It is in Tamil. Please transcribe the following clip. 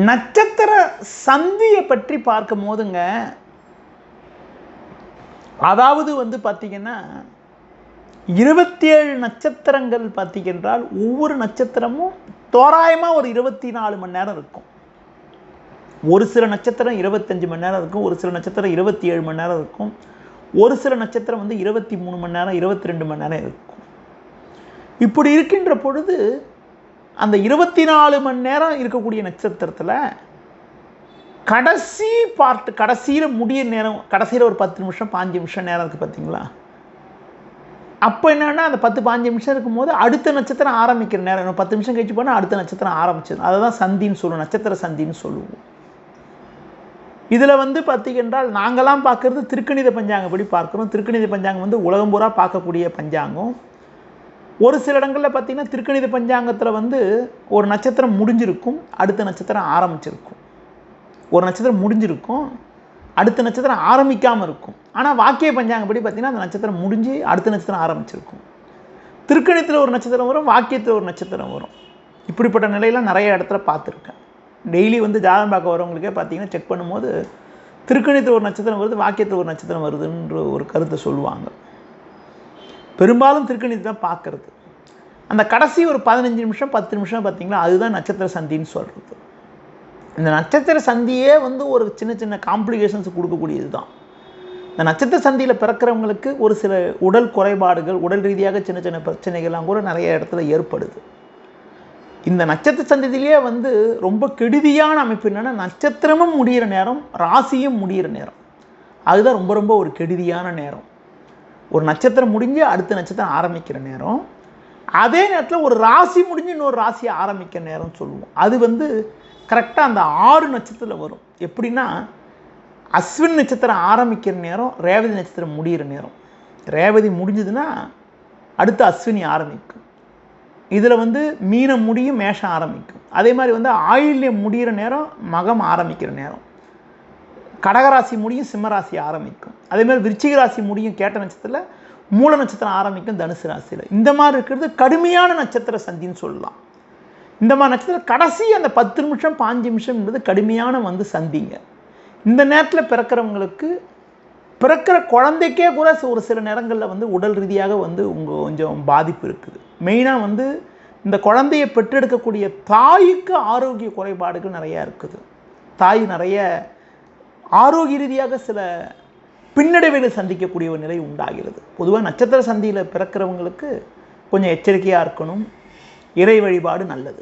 நட்சத்திர சந்தியை பற்றி பார்க்கும் போதுங்க, அதாவது பார்த்தீங்கன்னா 27 நட்சத்திரங்கள் பார்த்தீங்கன்றால் ஒவ்வொரு நட்சத்திரமும் தோராயமாக ஒரு 24 மணி நேரம் இருக்கும். ஒரு சில நட்சத்திரம் 25 மணி நேரம் இருக்கும், ஒரு சில நட்சத்திரம் 27 மணி நேரம் இருக்கும், ஒரு சில நட்சத்திரம் 23 மணி நேரம் 22 மணி நேரம் இருக்கும். இப்படி இருக்கின்ற பொழுது அந்த 24 மணி நேரம் இருக்கக்கூடிய நட்சத்திரத்தில் கடைசி கடைசியில் முடிய நேரம், கடைசியில் ஒரு 10 நிமிஷம் 5 நிமிஷம் நேரம் இருக்குது பார்த்தீங்களா? அப்போ என்னென்னா அந்த 10-15 நிமிஷம் இருக்கும்போது அடுத்த நட்சத்திரம் ஆரம்பிக்கிற நேரம், 10 நிமிஷம் கழிச்சு போனால் அடுத்த நட்சத்திரம் ஆரம்பிச்சிடும். அதை தான் சந்தின்னு சொல்லுவோம், நட்சத்திர சந்தின்னு சொல்லுவோம். இதில் பார்த்தீங்கன்றால் நாங்களாம் பார்க்குறது திருக்கணித பஞ்சாங்கப்படி பார்க்குறோம். திருக்கணித பஞ்சாங்கம் உலகம் பூரா பார்க்கக்கூடிய பஞ்சாங்கம். ஒரு சில இடங்களில் பார்த்திங்கன்னா திருக்கணித பஞ்சாங்கத்தில் ஒரு நட்சத்திரம் முடிஞ்சிருக்கும், அடுத்த நட்சத்திரம் ஆரம்பிச்சிருக்கும். ஒரு நட்சத்திரம் முடிஞ்சிருக்கும், அடுத்த நட்சத்திரம் ஆரம்பிக்காமல் இருக்கும். ஆனால் வாக்கிய பஞ்சாங்கப்படி பார்த்திங்கன்னா அந்த நட்சத்திரம் முடிஞ்சு அடுத்த நட்சத்திரம் ஆரம்பிச்சிருக்கும். திருக்கணித்தில் ஒரு நட்சத்திரம் வரும், வாக்கியத்தில் ஒரு நட்சத்திரம் வரும். இப்படிப்பட்ட நிலையெல்லாம் நிறைய இடத்துல பார்த்துருக்கேன். டெய்லி ஜாதகம் பார்க்க வரவங்களுக்கே பார்த்திங்கன்னா செக் பண்ணும்போது திருக்கணித்தில் ஒரு நட்சத்திரம் வருது, வாக்கியத்தில் ஒரு நட்சத்திரம் வருதுன்ற ஒரு கருத்தை சொல்லுவாங்க. பெரும்பாலும் திருக்கணித்தை தான் பார்க்குறது. அந்த கடைசி ஒரு 15 நிமிஷம் 10 நிமிஷம் பார்த்திங்களா, அதுதான் நட்சத்திர சந்தின்னு சொல்கிறது. இந்த நட்சத்திர சந்தியே ஒரு சின்ன சின்ன காம்ப்ளிகேஷன்ஸ் கொடுக்கக்கூடியது தான். இந்த நட்சத்திர சந்தியில் பிறக்கிறவங்களுக்கு ஒரு சில உடல் குறைபாடுகள், உடல் ரீதியாக சின்ன சின்ன பிரச்சனைகள்லாம் கூட நிறைய இடத்துல ஏற்படுது. இந்த நட்சத்திர சந்தியிலேயே ரொம்ப கெடுதியான அமைப்பு என்னென்னா, நட்சத்திரமும் முடிகிற நேரம், ராசியும் முடிகிற நேரம். அதுதான் ரொம்ப ரொம்ப ஒரு கெடுதியான நேரம். ஒரு நட்சத்திரம் முடிஞ்சு அடுத்த நட்சத்திரம் ஆரம்பிக்கிற நேரம், அதே நேரத்தில் ஒரு ராசி முடிஞ்சு இன்னொரு ராசியை ஆரம்பிக்கிற நேரம் சொல்லுவோம். அது கரெக்டாக அந்த 6 நட்சத்திரத்தில் வரும். எப்படின்னா, அஸ்வின் நட்சத்திரம் ஆரம்பிக்கிற நேரம், ரேவதி நட்சத்திரம் முடிகிற நேரம். ரேவதி முடிஞ்சதுன்னா அடுத்து அஸ்வினி ஆரம்பிக்கும். இதில் மீனம் முடியும், மேஷம் ஆரம்பிக்கும். அதே மாதிரி ஆயில்யம் முடிகிற நேரம், மகம் ஆரம்பிக்கிற நேரம். கடகராசி முடியும், சிம்மராசி ஆரம்பிக்கும். அதேமாதிரி விருச்சிக ராசி முடியும் கேட்ட நட்சத்திரத்தில், மூல நட்சத்திரம் ஆரம்பிக்கும் தனுசு ராசியில். இந்த மாதிரி இருக்கிறது கடுமையான நட்சத்திர சந்தின்னு சொல்லலாம். இந்த மாதிரி நட்சத்திரம் கடைசி அந்த 10 நிமிஷம் 5 நிமிஷம் என்பது கடுமையான சந்திங்க. இந்த நேரத்தில் பிறக்கிறவங்களுக்கு, பிறக்கிற குழந்தைக்கே கூட ஒரு சில நேரங்களில் உடல் ரீதியாக கொஞ்சம் பாதிப்பு இருக்குது. மெயினாக இந்த குழந்தையை பெற்றெடுக்கக்கூடிய தாய்க்கு ஆரோக்கிய குறைபாடுகள் நிறையா இருக்குது. தாய் நிறைய ஆரோக்கிய ரீதியாக சில பின்னடைவுகளை சந்திக்கக்கூடிய ஒரு நிலை உண்டாகிறது. பொதுவாக நட்சத்திர சந்தியில் பிறக்கிறவங்களுக்கு கொஞ்சம் எச்சரிக்கையாக இருக்கணும். இறை வழிபாடு நல்லது.